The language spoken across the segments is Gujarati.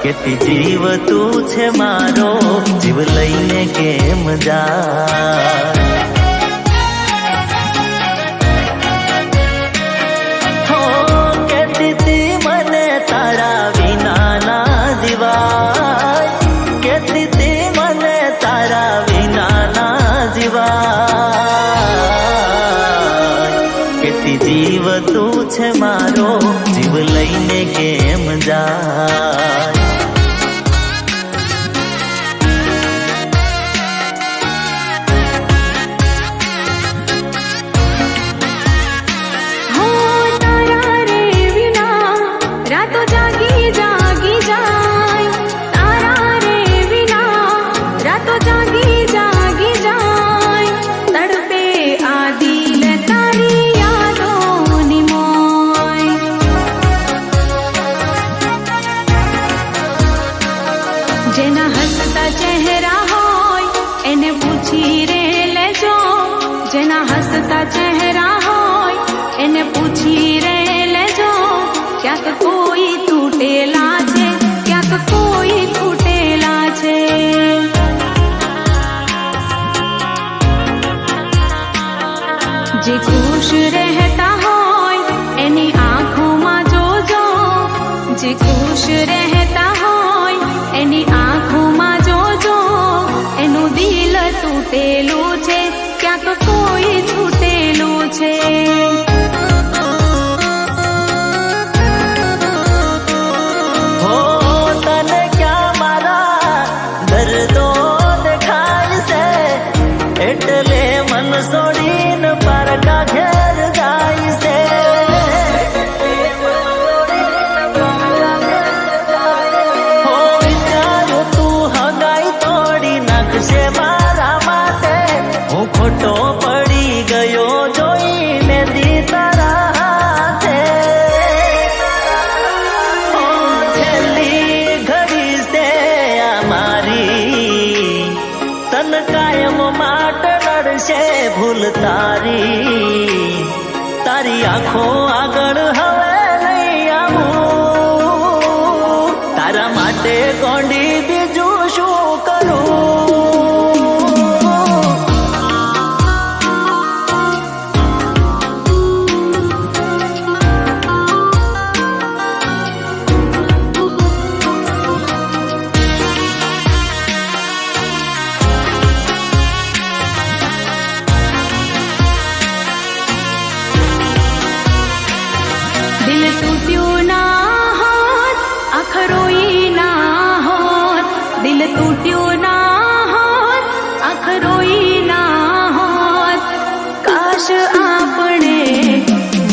કેતી જીવ તું છે મારો, જીવ લઈને કેમ જા। હો કેતી તી મને તારા વિના ના જીવાય, કેતી તી મને તારા વિના ના જીવાય। કેતી જીવ તું છે મારો, જીવ લઈને કેમ જાય। જેના હસતા ચહેરા હોય એને પૂછી રે લેજો, જેના હસતા ચહેરા હોય એને પૂછી રે લેજો। ક્યાંક કોઈ તૂટેલા છે, ક્યાંક કોઈ ફૂટેલા છે। જે ખુશ રહેતા હોય એની આંખોમાં જોજો, જે ખુશ રહેતા હોય એની આંખોમાં જોજો। એનું દિલ તૂટેલું છે, ક્યાંક કોઈ છૂટેલું છે। હો તને ક્યાં મારા દર્દો દેખાય છે, એટલે મન છોડીને પારકા ઘેર જાય છે। હો વિચારું તું હગાઈ તોડી નાખશે મારા માટે, હું ખોટો પડી ગયો જોઈને દી તારા હાથે। ઓ છેલ્લી ઘડી છે આ મારી, તન કાયમ માટે નડશે ભૂલ તારી। તારી આંખો આગળ હવે નહીં આવું, તારા માટે ગોંડી બીજું શું કરું। દિલ તૂટ્યું ના હોત, આંખ રોઈ ના હોત, દિલ તૂટ્યું ના હોત, આંખ રોઈ ના હોત। કાશ આપણે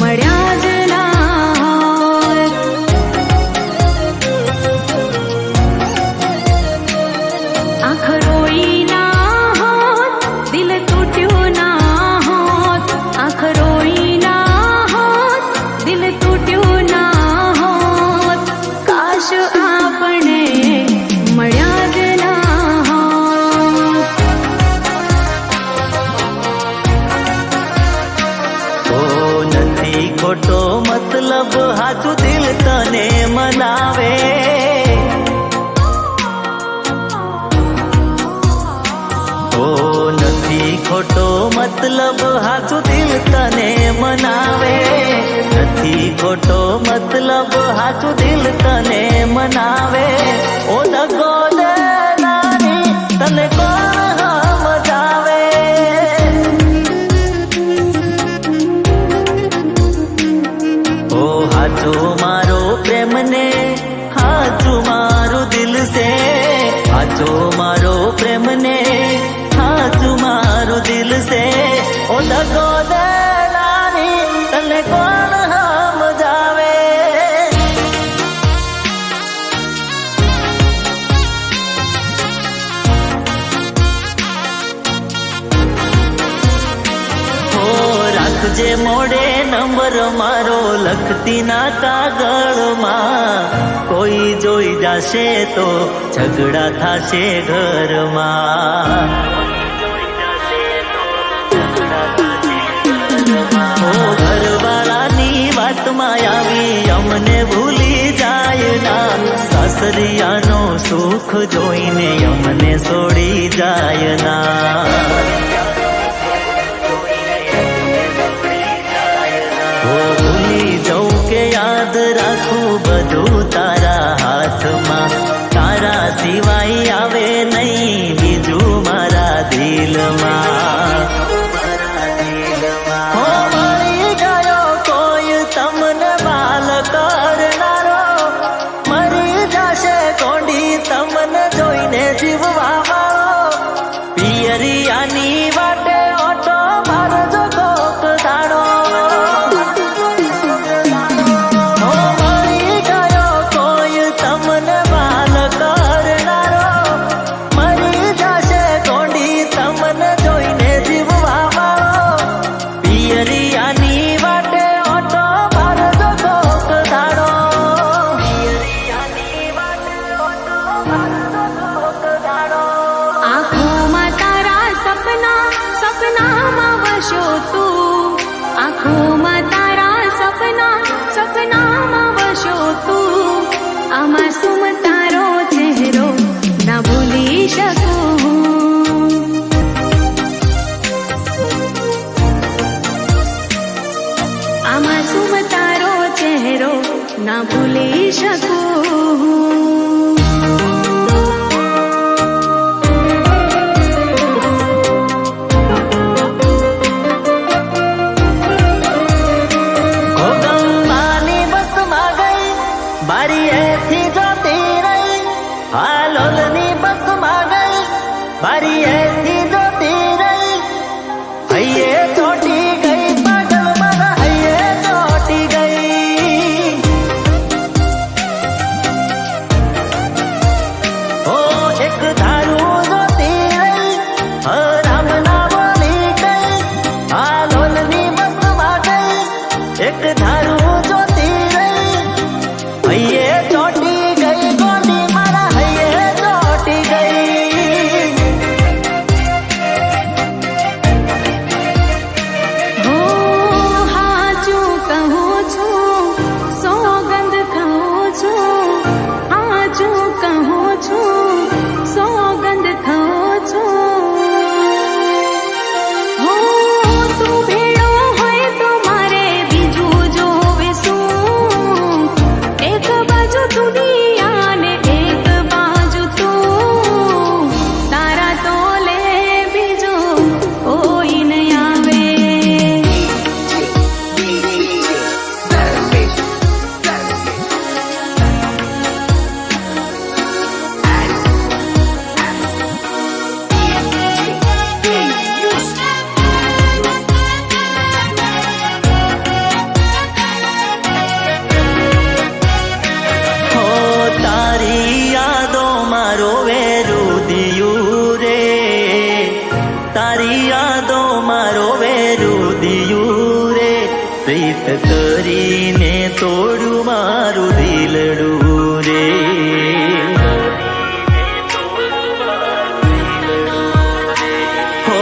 મળ્યા જ ના હોત। આંખ રોઈ ના હોત, દિલ તૂટ્યું ના હોત, આંખ રોઈ ના હોત, દિલ તૂટ્યું ના હોત। કાશ આપણે મળ્યા જ ના હોત। ઓ નથી ખોટો મતલબ હાચું દિલ તને મનાવે। ઓ નથી ખોટો મતલબ હાચું દિલ તને મનાવે। નથી ખોટો મતલબ હાચું દિલ તને મનાવે। ઓ દગો દેનારી તને કોણ સમજાવે। ઓ હાચો મારો પ્રેમ ને હાચું મારું દિલ છે, હાચો મારો પ્રેમ ને હાચું મારું દિલ છે। ઓ દગો દેનારી તને કોણ સમજાવે। હો રાખજે મોડે નંબર મારો લખતી ના કાગળમાં, કોઈ જોઈ જશે તો ઝઘડા થશે ઘરમાં। ઓ ઘરવાળાની વાતમાં આવી અમને ભૂલી જાય ના। સાસરિયાનો સુખ જોઈને અમને છોડી જાય ના. હો ભૂલી જવું કે યાદ રાખું બધું તારા હાથમાં, તારા સિવાય આવે નહીં બીજું મારા દિલમાં. હો મરી ગયો કોઈ તમને બાલ કરનારો, મરી જશે કોંડી તમને જોઈને જીવવા વાળો. પિયરિયાની વાટે ઓટો મારજો કોક દાડો. હો મરી ગયો કોઈ તમને બાલ કરનારો, મરી જશે કોંડી તમને જોઈને જીવવા વાળો. પિયરિયાની વાટે ઓટો મારજો કોક દાડો. પિયરિયાની વાટે ઓટો મારજો કોક દાડો. આંખોમાં તારા સપના, સપનામાં વસો તું. આંખોમાં તારા સપના, સપનામાં વસો તું. આ માસૂમ તારો ચહેરો ના ભૂલી શકું. આ માસૂમ તારો ચહેરો ના ભૂલી શકું. ગોગંબાની બસમાં ગઈ, બારીએથી જોતી રહી. હાલોલની બસમાં ગઈ, બારીએથી જોતી રહી. હૈયે ચોટી ગઈ પાગલ મારા, હૈયે ચોટી ગઈ. ઓ એક ધારું જોતી રહી, રામ ના બોલી ગઈ. હાલોલની બસમાં ગઈ, એક ધારું જોતી રહી. હૈયે ચોટી ગઈ ગોડી મારા, હૈયે ચોટી ગઈ. હો હાચું કહું છું, સોગંદ ખાઉં છું. હાચું કહું છું, સોગંદ ખાઉં છું. હો તું ભેળો હોય તો મારે બીજું જોવે શું? એક બાજુ દુનિયા ને એક બાજુ તું. તારા તોલે બીજો કોઈ નહીં આવે. હો તારી યાદોમાં રોવે રુદિયું રે, તારી યાદોમાં રોવે રુદિયું રે. પ્રીત કરીને તોડ્યું મારું દિલડું રે. હો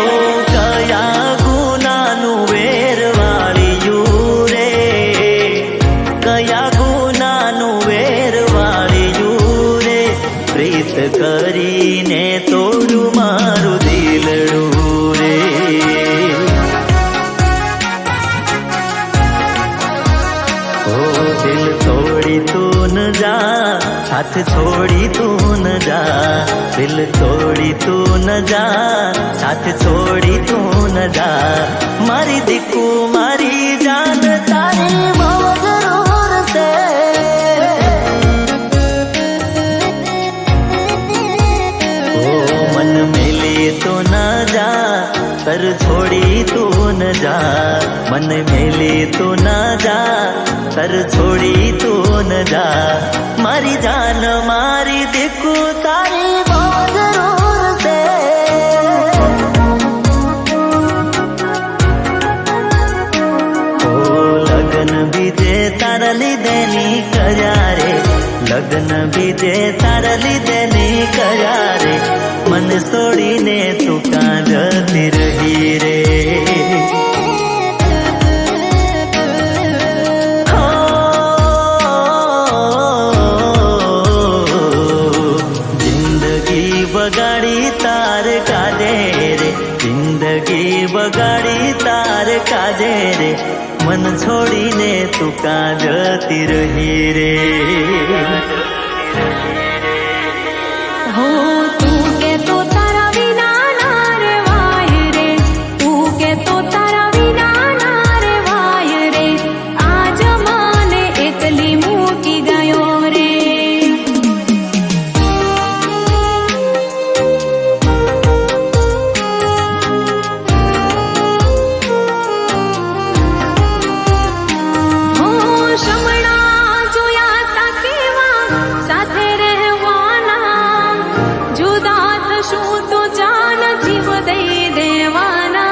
કયા ગુનાનું વેર વાળ્યું રે, કયા ગુનાનું વેર વાળ્યું રે. પ્રીત કરીને તોડ્યું મારું દિલડું રે. ઓ દિલ તોડી તું ન જા, સાથ છોડી તું ન જા. દિલ તોડી તું ન જા, સાથ છોડી તું ન જા. મારી દીકુ મારી જાન તારી બહુ જરૂર છે. ઓ મન મેલી તો ન જા, કર છોડી તું ન જા. મન મેલી તો ન જા, કર છોડી તું ન જા. મારી જાન મારી દીકુ તારી બહુ જરૂર છે. ઓ લગન બીજે તારા લીધે ની કર્યા રે, લગ્ન બીજે તારા લીધે ની કર્યા રે. મન છોડીને તું કાં જતી રહી રે. હો છોડીને તું કાં જતી રહી રે હો તું કે તો તારા વિના ના રેવાય રે, તું કે તો તારા વિના ના રેવાય રે, આજ મને એકલી મૂકી ગયો રે. શમણા જોયા તા કેવા સાથે રહેવાના, જુદા થશું તો જાન જીવ દઈ દેવાના.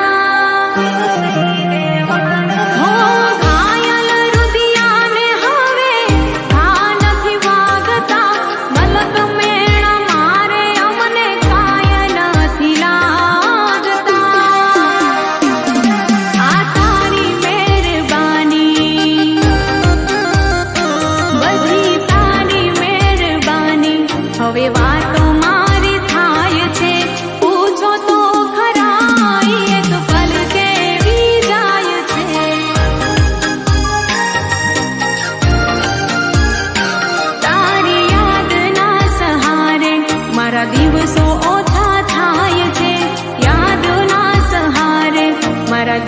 હો ઘાયલ રુદિયાને હવે ઘા નથી વાગતા, મલક મેણા મારે અમને કાય નથી લાગતા. આ તારી મહેરબાની, બધી તારી મહેરબાની. હવે વાતો મારી થાય છે, પૂછો તો ખરા એક પલ કેવી જાય છે. તારી યાદના સહારે મારા દિવસો ઓછા થાય છે, યાદના સહારે મારા